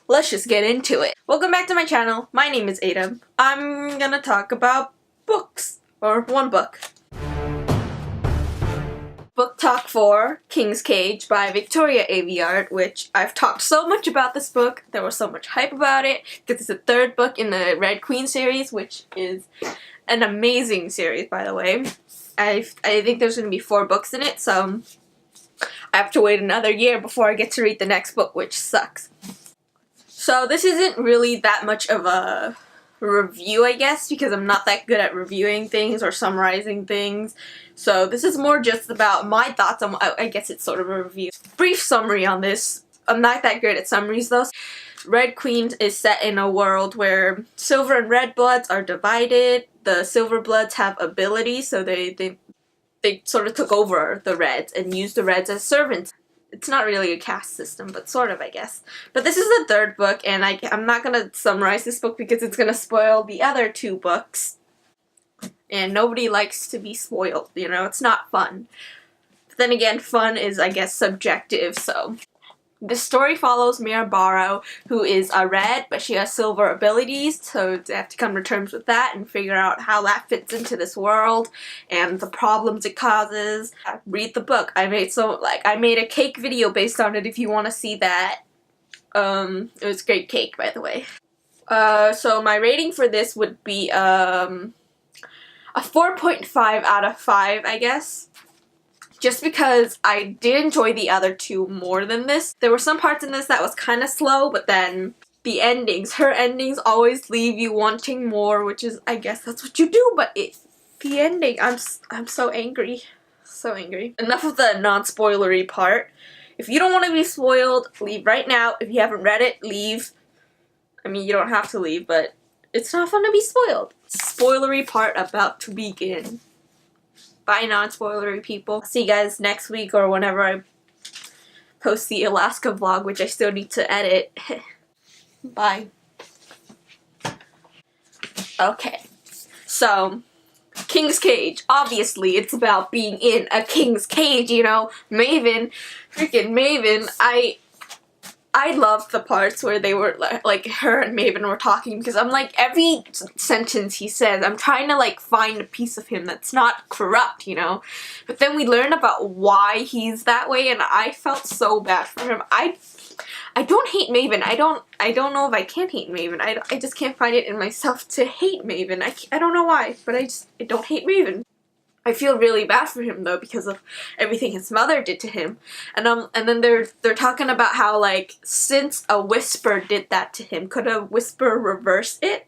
let's just get into it. Welcome back to my channel. My name is Adam. I'm gonna talk about books, or one book. Book talk for King's Cage by Victoria Aveyard, which I've talked so much about this book. There was so much hype about it because it's the third book in the Red Queen series, which is an amazing series, by the way. I think there's going to be 4 books in it, so I have to wait another year before I get to read the next book, which sucks. So this isn't really that much of a review, I guess, because I'm not that good at reviewing things or summarizing things. So this is more just about my thoughts on, I guess it's sort of a review. Brief summary on this. I'm not that good at summaries though. Red Queen is set in a world where silver and red bloods are divided. The silver bloods have abilities, so they sort of took over the reds and used the reds as servants. It's not really a caste system, but sort of, I guess. But this is the third book, and I'm not going to summarize this book because it's going to spoil the other 2 books. And nobody likes to be spoiled, you know, it's not fun. But then again, fun is, I guess, subjective, so. The story follows Mirabaro, who is a red, but she has silver abilities, so they have to come to terms with that and figure out how that fits into this world and the problems it causes. Read the book. I made a cake video based on it if you want to see that. It was great cake, by the way. So my rating for this would be a 4.5 out of 5, I guess. Just because I did enjoy the other 2 more than this. There were some parts in this that was kind of slow, but then the endings, her endings always leave you wanting more, which is, I guess that's what you do, but the ending, I'm so angry. So angry. Enough of the non-spoilery part. If you don't want to be spoiled, leave right now. If you haven't read it, leave. I mean, you don't have to leave, but it's not fun to be spoiled. Spoilery part about to begin. Bye, non-spoilery people. See you guys next week or whenever I post the Alaska vlog, which I still need to edit. Bye. Okay, so King's Cage. Obviously, it's about being in a king's cage, you know. Maven, freaking Maven. I loved the parts where they were, like, her and Maven were talking, because I'm like, every sentence he says, I'm trying to, like, find a piece of him that's not corrupt, you know? But then we learn about why he's that way, and I felt so bad for him. I don't hate Maven. I don't know if I can hate Maven. I just can't find it in myself to hate Maven. I don't know why, but I don't hate Maven. I feel really bad for him though because of everything his mother did to him, and then they're talking about how, like, since a whisper did that to him, could a whisper reverse it?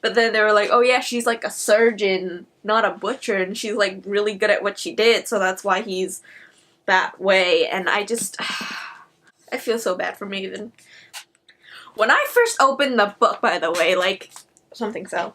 But then they were like, oh yeah, she's like a surgeon, not a butcher, and she's like really good at what she did, so that's why he's that way. And I feel so bad for Maven. When I first opened the book, by the way, like, something so.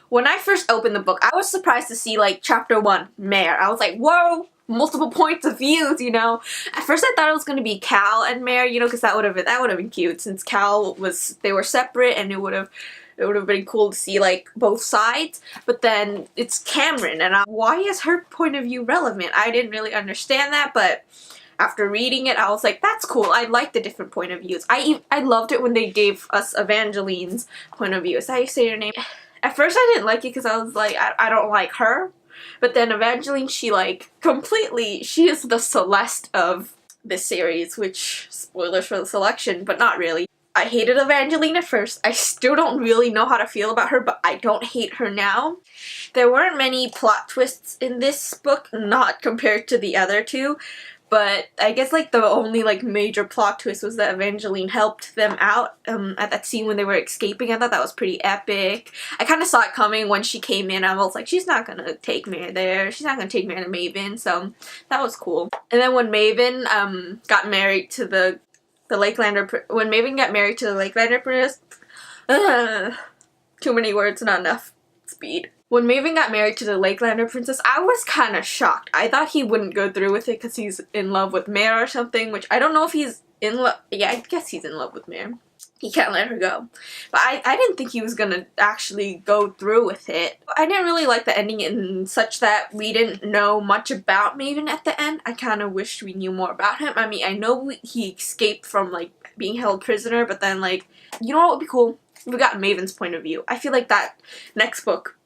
When I first opened the book, I was surprised to see, like, chapter 1, Mare. I was like, whoa, multiple points of views, you know. At first I thought it was going to be Cal and Mare, you know, because that would have been cute, since they were separate, and it would have been cool to see, like, both sides. But then it's Cameron, and why is her point of view relevant? I didn't really understand that, but after reading it, I was like, that's cool. I like the different point of views. I loved it when they gave us Evangeline's point of view. Is that how you say her name? At first I didn't like it because I was like, I don't like her. But then Evangeline, she is the Celeste of this series, which, spoilers for the selection, but not really. I hated Evangeline at first. I still don't really know how to feel about her, but I don't hate her now. There weren't many plot twists in this book, not compared to the other 2. But I guess, like, the only, like, major plot twist was that Evangeline helped them out at that scene when they were escaping. I thought that was pretty epic. I kind of saw it coming when she came in. I was like, she's not gonna take Mare there. She's not gonna take Mare to Maven, so that was cool. And then when Maven got married to the Lakelander princess, too many words, not enough speed. When Maven got married to the Lakelander princess, I was kind of shocked. I thought he wouldn't go through with it because he's in love with Mare or something, which I don't know if he's in love. Yeah, I guess he's in love with Mare. He can't let her go. But I didn't think he was gonna actually go through with it. I didn't really like the ending in such that we didn't know much about Maven at the end. I kind of wished we knew more about him. I mean, I know he escaped from, like, being held prisoner, but then, like, you know what would be cool? We got Maven's point of view. I feel like that next book.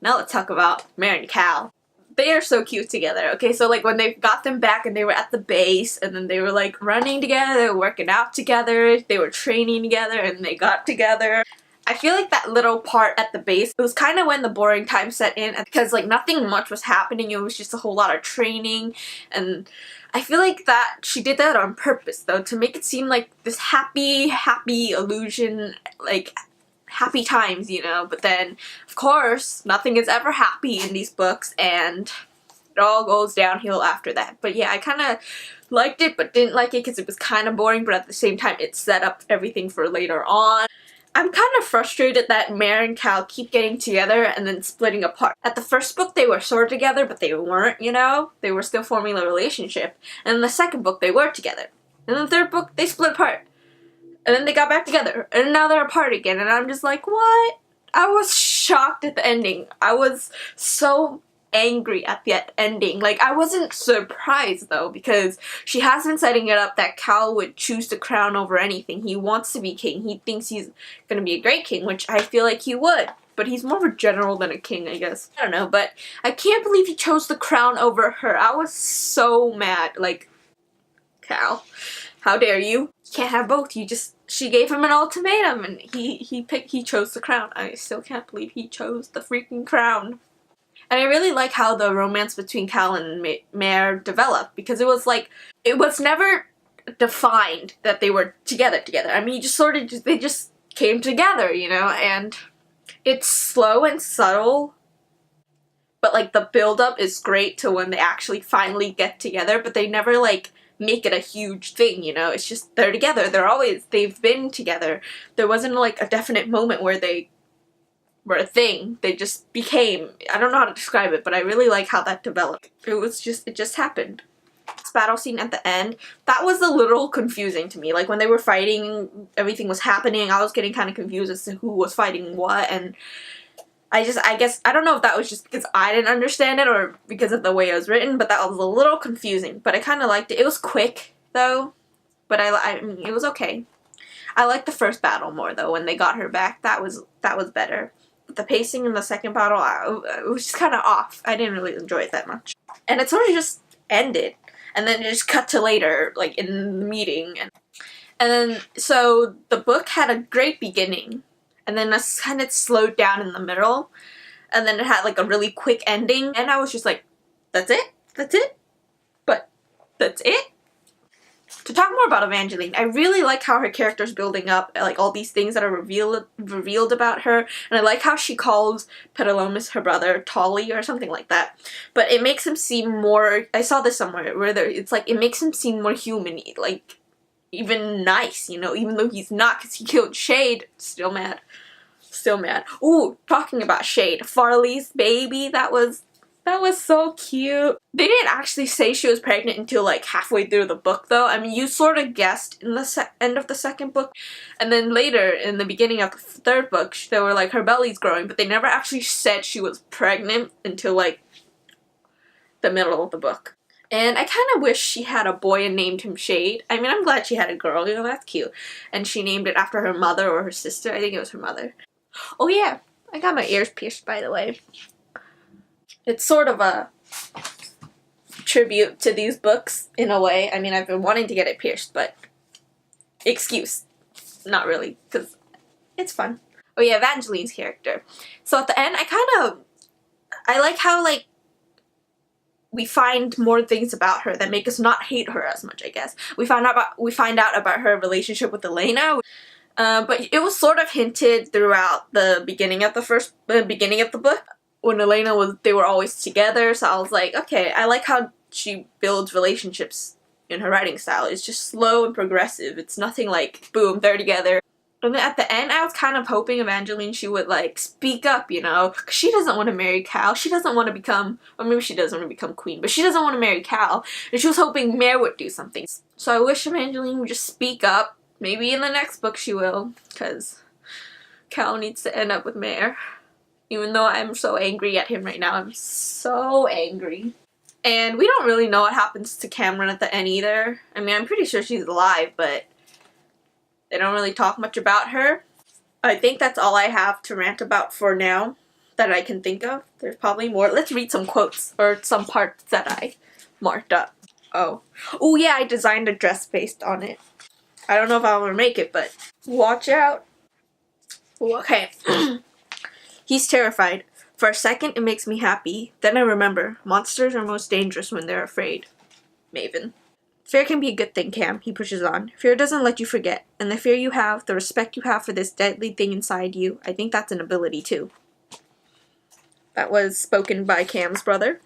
Now let's talk about Mare and Cal. They are so cute together, okay? So, like, when they got them back and they were at the base, and then they were, like, running together, working out together, they were training together, and they got together. I feel like that little part at the base, it was kind of when the boring time set in, because, like, nothing much was happening. It was just a whole lot of training, and I feel like that she did that on purpose, though, to make it seem like this happy illusion, like, happy times, you know, but then, of course, nothing is ever happy in these books, and it all goes downhill after that. But yeah, I kind of liked it, but didn't like it because it was kind of boring, but at the same time, it set up everything for later on. I'm kind of frustrated that Mare and Cal keep getting together and then splitting apart. At the first book, they were sort of together, but they weren't, you know? They were still forming a relationship. And in the second book, they were together. And in the third book, they split apart. And then they got back together, and now they're apart again, and I'm just like, what? I was shocked at the ending. I was so angry at the ending. Like, I wasn't surprised, though, because she has been setting it up that Cal would choose the crown over anything. He wants to be king. He thinks he's gonna be a great king, which I feel like he would. But he's more of a general than a king, I guess. I don't know, but I can't believe he chose the crown over her. I was so mad. Like, Cal, how dare you? Can't have both. She gave him an ultimatum, and he chose the crown. I still can't believe he chose the freaking crown. And I really like how the romance between Cal and Mare developed, because it was like, it was never defined that they were together. I mean, they just came together, you know, and it's slow and subtle, but, like, the build-up is great to when they actually finally get together, but they never, like, make it a huge thing, you know? It's just, they're together. They've been together. There wasn't, like, a definite moment where they were a thing. They just became. I don't know how to describe it, but I really like how that developed. It just happened. This battle scene at the end, that was a little confusing to me. Like, when they were fighting, everything was happening, I was getting kind of confused as to who was fighting what, and I guess, I don't know if that was just because I didn't understand it or because of the way it was written, but that was a little confusing. But I kind of liked it. It was quick, though, but I mean, it was okay. I liked the first battle more, though, when they got her back. That was better. But the pacing in the second battle, it was just kind of off. I didn't really enjoy it that much. And it sort of just ended. And then it just cut to later, like, in the meeting. And then, so, the book had a great beginning. And then it kind of slowed down in the middle, and then it had, like, a really quick ending, and I was just like, that's it? But that's it? To talk more about Evangeline, I really like how her character's building up, like, all these things that are revealed about her, and I like how she calls Pedalomus her brother Tolly or something like that, but it makes him seem more, I saw this somewhere, where it's like, it makes him seem more human, like, even nice, you know, even though he's not, because he killed Shade. Still mad. Ooh, talking about Shade, Farley's baby, that was so cute. They didn't actually say she was pregnant until, like, halfway through the book, though. I mean, you sort of guessed in the end of the second book, and then later, in the beginning of the third book, they were like, her belly's growing, but they never actually said she was pregnant until, like, the middle of the book. And I kind of wish she had a boy and named him Shade. I mean, I'm glad she had a girl, you know, that's cute. And she named it after her mother or her sister. I think it was her mother. Oh yeah, I got my ears pierced, by the way. It's sort of a tribute to these books, in a way. I mean, I've been wanting to get it pierced, but excuse. Not really, because it's fun. Oh yeah, Evangeline's character. So at the end, I like how, like, we find more things about her that make us not hate her as much, I guess. We find out about her relationship with Elena, but it was sort of hinted throughout the beginning of the book. When they were always together, so I was like, okay, I like how she builds relationships in her writing style. It's just slow and progressive. It's nothing like, boom, they're together. And then at the end, I was kind of hoping Evangeline, she would, like, speak up, you know? Because she doesn't want to marry Cal. She doesn't want to become, or maybe she does want to become queen, but she doesn't want to marry Cal. And she was hoping Mare would do something. So I wish Evangeline would just speak up. Maybe in the next book she will, because Cal needs to end up with Mare. Even though I'm so angry at him right now. I'm so angry. And we don't really know what happens to Cameron at the end either. I mean, I'm pretty sure she's alive, but they don't really talk much about her. I think that's all I have to rant about for now that I can think of. There's probably more. Let's read some quotes or some parts that I marked up. Oh yeah, I designed a dress based on it. I don't know if I'll ever make it, but watch out. Ooh, okay. He's terrified. For a second, it makes me happy. Then I remember, monsters are most dangerous when they're afraid. Maven. Fear can be a good thing, Cam, he pushes on. Fear doesn't let you forget. And the fear you have, the respect you have for this deadly thing inside you, I think that's an ability too. That was spoken by Cam's brother.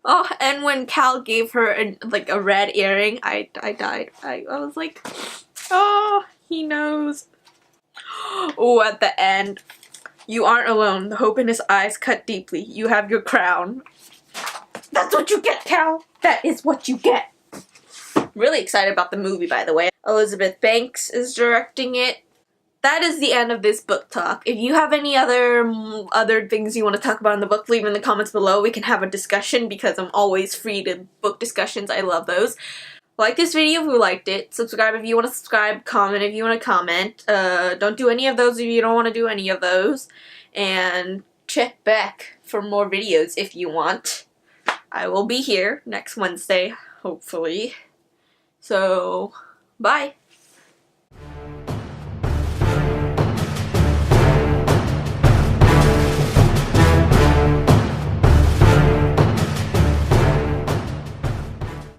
Oh, and when Cal gave her a red earring, I died. I was like, oh, he knows. Oh, at the end. You aren't alone. The hope in his eyes cut deeply. You have your crown. That's what you get, Cal. That is what you get. Really excited about the movie, by the way. Elizabeth Banks is directing it. That is the end of this book talk. If you have any other things you want to talk about in the book, leave in the comments below. We can have a discussion because I'm always free to book discussions. I love those. Like this video if you liked it. Subscribe if you want to subscribe. Comment if you want to comment. Don't do any of those if you don't want to do any of those. And check back for more videos if you want. I will be here next Wednesday, hopefully. So, bye.